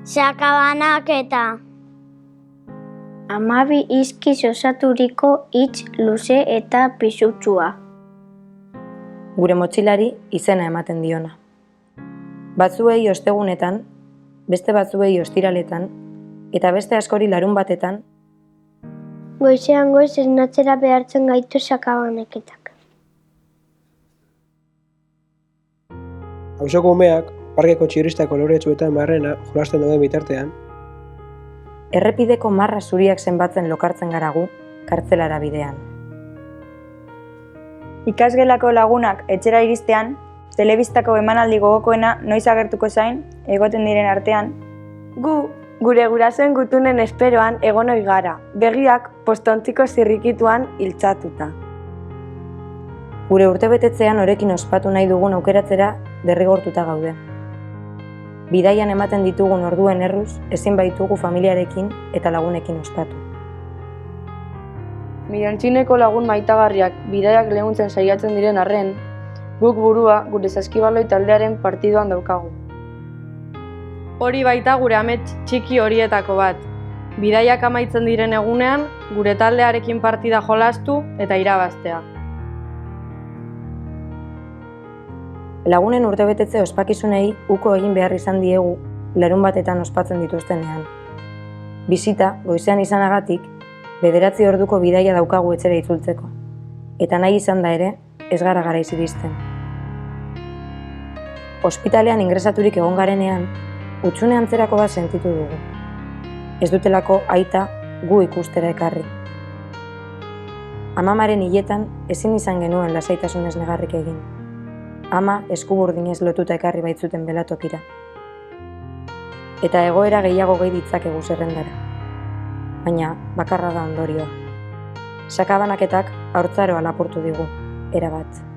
Sakabanaketa. 12 izkiz osaturiko hitz luze eta pisutsua. Gure motxilari izena ematen diona. Batzuei ostegunetan, beste batzuei ostiraletan, eta beste askori larunbatetan, Goizean goiz esnatzera behartzen gaitu sakabanaketak. Auzoko umeak, parkeko txirista koloretsuetan barrena jolasten dauden bitartean, errepideko marra zuriak zenbatzen lokartzen gara gu, kartzelara bidean. Ikasgelako lagunak etxera iristean, telebistako emanaldi gogokoena noiz agertuko zain, egoten diren artean, Gu, gure gurasoen gutunen esperoan egon ohi gara, begiak postontziko zirrikituan iltzatuta. Gure urtebetetzean orekin ospatu nahi dugun aukeratzera derrigortuta gaude. Bidaian ematen ditugun orduen erruz, ezin baitugu familiarekin eta lagunekin ospatu. Mirantzuneko lagun maitagarriak bidaiak leuntzen saiatzen diren arren, guk burua gure saskibaloi taldearen partiduan daukagu. Hori baita gure amets txiki horietako bat. Bidaiak amaitzen diren egunean, gure taldearekin partida jolastu eta irabaztea. Lagunen urtebetetze ospakizunei uko egin behar izan diegu larunbatetan ospatzen dituztenean. Bisita, goizean izanagatik, 9 orduko bidaia daukagu etxera itzultzeko. Eta nahi izan da ere, ez gara garaiz iristen. Ospitalean ingresaturik egon garenean, hutsune antzerako bat sentitu dugu. Ez dutelako aita gu ikustera ekarri. Amamaren hiletan ezin izan genuen lasaitasunez negarrik egin. Ama eskuburdinez lotuta ekarri baitzuten belatokira. Eta egoera gehiago gehi ditzakegu zerrendara. Baina bakarra da ondorioa. Sakabanaketak haurtzaroa lapurtu digu, erabat.